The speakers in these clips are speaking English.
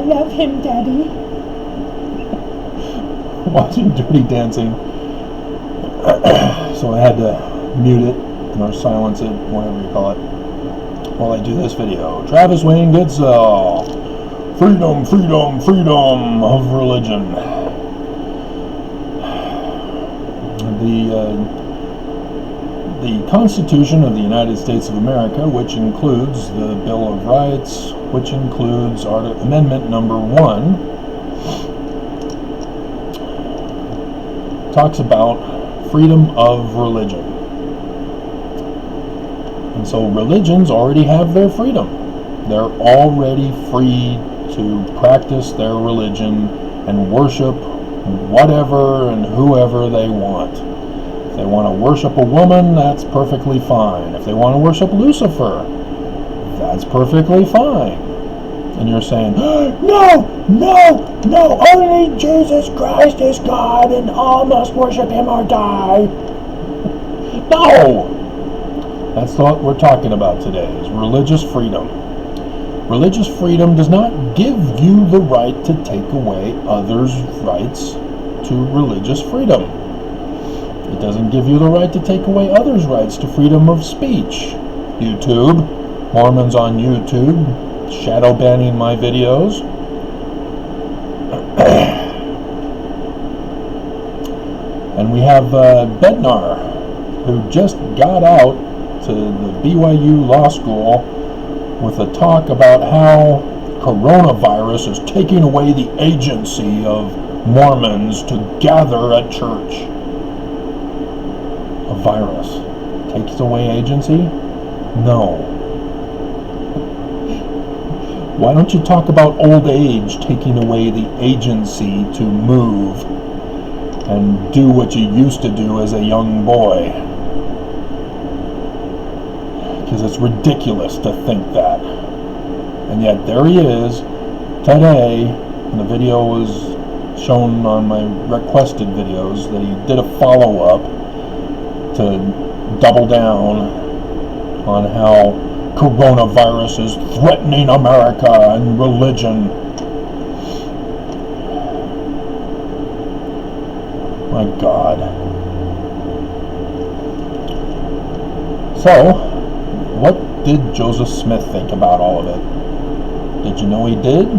I love him, Daddy. Watching Dirty Dancing. So I had to mute it or silence it, whatever you call it, while I do this video. Travis Wayne Goodsell. Freedom, freedom, freedom of religion. The Constitution of the United States of America, which includes the Bill of Rights, which includes Amendment number 1, talks about freedom of religion. And so religions already have their freedom. They're already free to practice their religion and worship whatever and whoever they want. If they want to worship a woman, that's perfectly fine. If they want to worship Lucifer, that's perfectly fine. And you're saying, no, only Jesus Christ is God and all must worship him or die. No! That's what we're talking about today, is religious freedom. Religious freedom does not give you the right to take away others' rights to religious freedom. It doesn't give you the right to take away others' rights to freedom of speech. YouTube, Mormons on YouTube, shadow banning my videos. And we have Bednar, who just got out to the BYU Law School with a talk about how coronavirus is taking away the agency of Mormons to gather at church. A virus takes away agency? No. Why don't you talk about old age taking away the agency to move and do what you used to do as a young boy? Because it's ridiculous to think that. And yet there he is today, and the video was shown on my requested videos, that he did a follow-up to double down on how coronavirus is threatening America and religion. My God. So, what did Joseph Smith think about all of it? Did you know he did?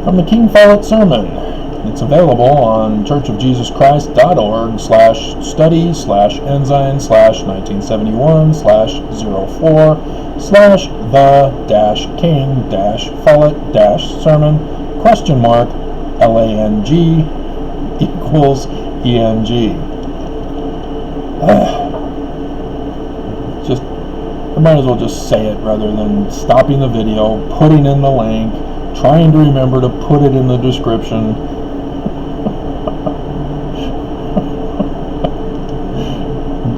From the King Follett Sermon. It's available on churchofjesuschrist.org/study/1971/04/Lang=ENG. Just, I might as well just say it rather than stopping the video, putting in the link, trying to remember to put it in the description.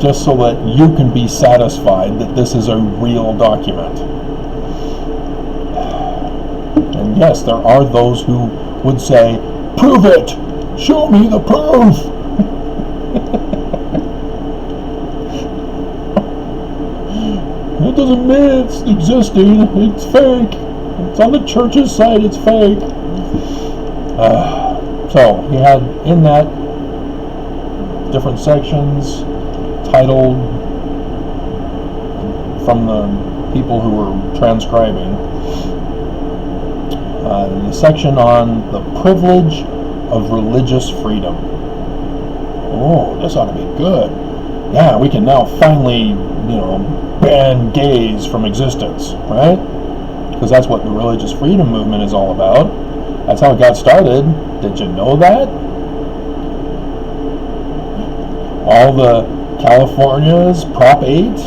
Just so that you can be satisfied that this is a real document. And yes, there are those who would say, prove it! Show me the proof! It doesn't mean it's existing, it's fake. It's on the church's site, it's fake. So, he had in that different sections titled from the people who were transcribing. The section on the privilege of religious freedom. Oh, this ought to be good. Yeah, we can now finally, ban gays from existence, right? Because that's what the religious freedom movement is all about. That's how it got started. Did you know that? All the California's Prop 8,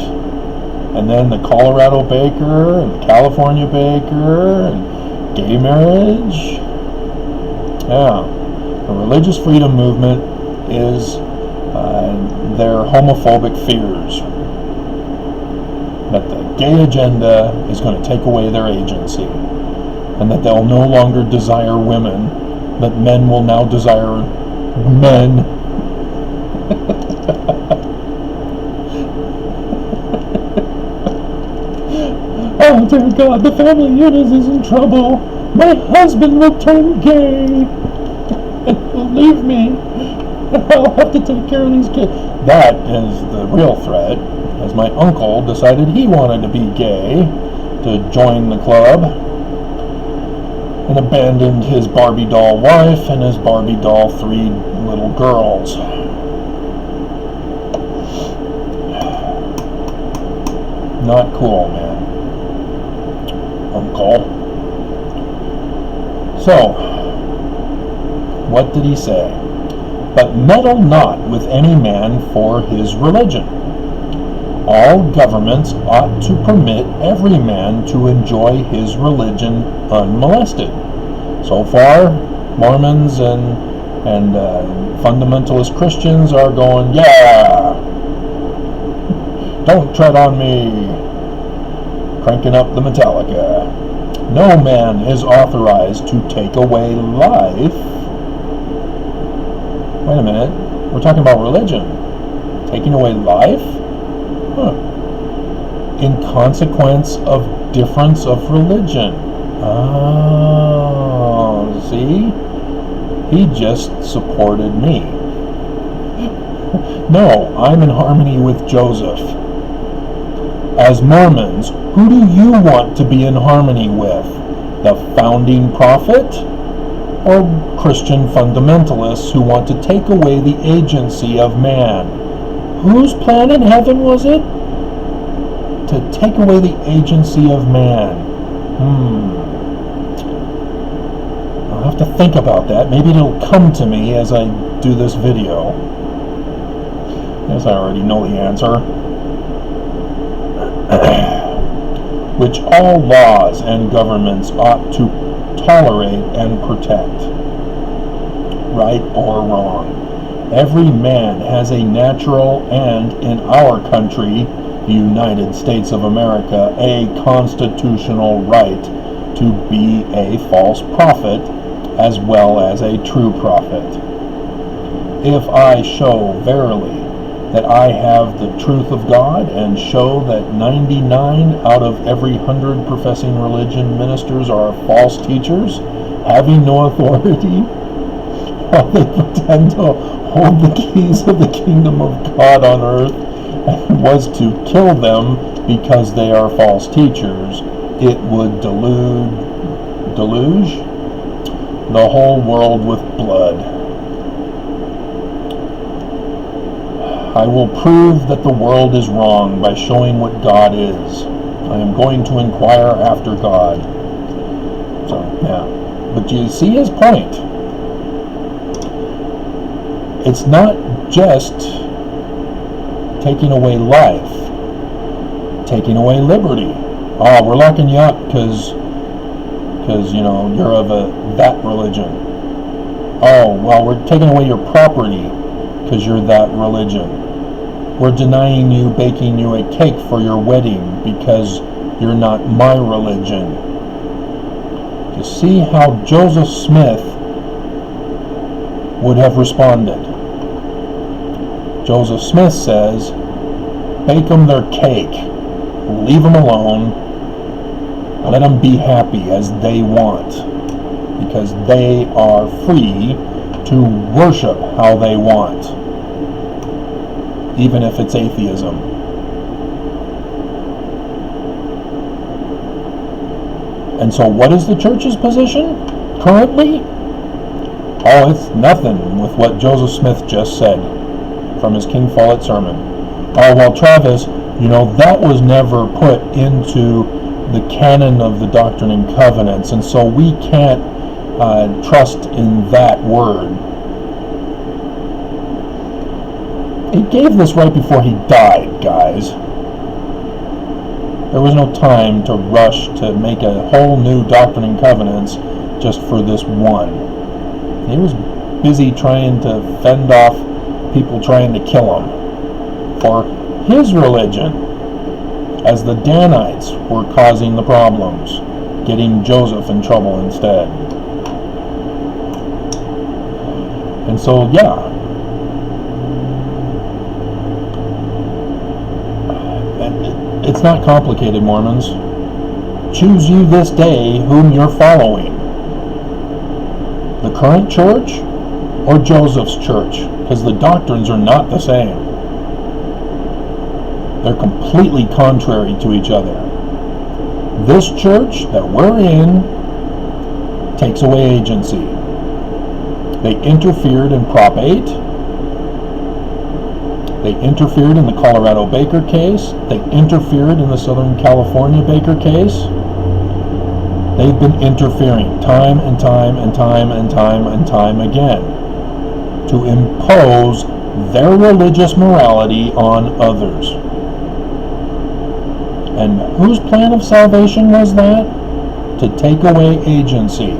and then the Colorado Baker, and the California Baker, and gay marriage. Yeah. The religious freedom movement is their homophobic fears. That the gay agenda is going to take away their agency, and that they'll no longer desire women, that men will now desire men. Oh, dear God, the family unit is in trouble. My husband will turn gay and will leave me. And I'll have to take care of these kids. That is the real threat, as my uncle decided he wanted to be gay to join the club and abandoned his Barbie doll wife and his Barbie doll 3 little girls. Not cool, man. Uncle. So, what did he say? But meddle not with any man for his religion. All governments ought to permit every man to enjoy his religion unmolested. So far, Mormons and fundamentalist Christians are going, yeah, don't tread on me, cranking up the Metallica. No man is authorized to take away life. Wait a minute, we're talking about religion. Taking away life? Huh. In consequence of difference of religion. Oh, see? He just supported me. No, I'm in harmony with Joseph. As Mormons, who do you want to be in harmony with? The founding prophet? Or Christian fundamentalists who want to take away the agency of man? Whose plan in heaven was it? To take away the agency of man. I'll have to think about that. Maybe it'll come to me as I do this video. Yes, I already know the answer. Which all laws and governments ought to tolerate and protect. Right or wrong. Every man has a natural and, in our country, the United States of America, a constitutional right to be a false prophet as well as a true prophet. If I show verily that I have the truth of God and show that 99 out of every 100 professing religion ministers are false teachers, having no authority, while they pretend to hold the keys of the kingdom of God on earth, and was to kill them because they are false teachers, it would deluge the whole world with blood. I will prove that the world is wrong by showing what God is. I am going to inquire after God. So, yeah. But you see his point. It's not just taking away life, taking away liberty. Oh, we're locking you up because you know, you're of that religion. Oh, well, we're taking away your property because you're that religion. We're denying you baking you a cake for your wedding because you're not my religion. You see how Joseph Smith would have responded. Joseph Smith says, bake them their cake, leave them alone, let them be happy as they want, because they are free to worship how they want, even if it's atheism. And so what is the church's position currently? Oh, it's nothing with what Joseph Smith just said from his King Follett sermon. Oh, well, Travis, you know, that was never put into the canon of the Doctrine and Covenants, and so we can't trust in that word. He gave this right before he died, guys. There was no time to rush to make a whole new Doctrine and Covenants just for this one. He was busy trying to fend off people trying to kill him for his religion, as the Danites were causing the problems, getting Joseph in trouble instead. And so, yeah, it's not complicated, Mormons. choose you this day whom you're following. The current church or Joseph's church? Because the doctrines are not the same. They're completely contrary to each other. This church that we're in takes away agency. They interfered in Prop 8. They interfered in the Colorado Baker case. They interfered in the Southern California Baker case. They've been interfering time and time and time and time and time again to impose their religious morality on others. And whose plan of salvation was that? To take away agency.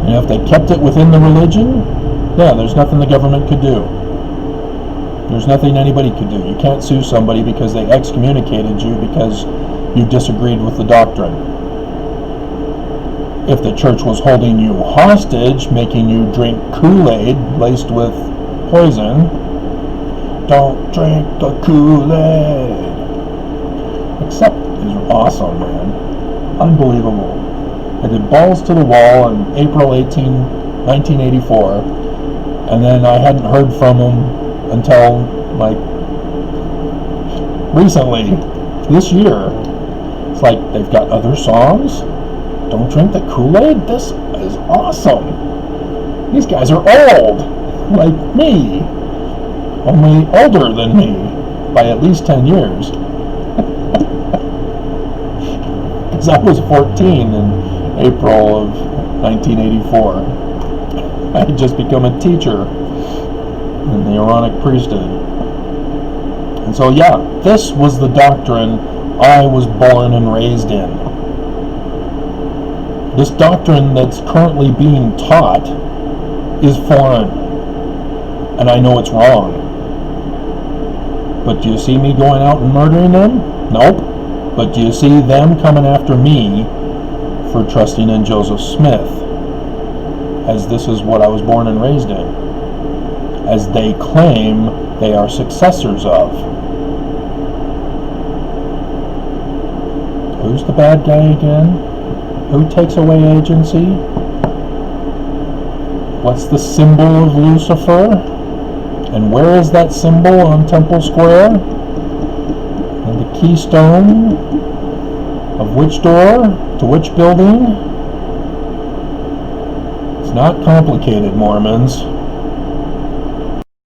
And if they kept it within the religion, yeah, there's nothing the government could do. There's nothing anybody could do. You can't sue somebody because they excommunicated you because you disagreed with the doctrine. If the church was holding you hostage, making you drink Kool-Aid laced with poison, don't drink the Kool-Aid. Except is awesome, man. Unbelievable. I did Balls to the Wall on April 1984, and then I hadn't heard from him until, like, recently, this year. It's like, they've got other songs? Don't drink the Kool-Aid? This is awesome. These guys are old, like me. Only older than me, by at least 10 years. Because I was 14 in April of 1984. I had just become a teacher in the Aaronic priesthood. And so, yeah, this was the doctrine I was born and raised in. This doctrine that's currently being taught is foreign. And I know it's wrong. But do you see me going out and murdering them? Nope. But do you see them coming after me for trusting in Joseph Smith, as this is what I was born and raised in, as they claim they are successors of? Who's the bad guy again? Who takes away agency? What's the symbol of Lucifer? And where is that symbol on Temple Square? And the keystone of which door to which building? It's not complicated, Mormons.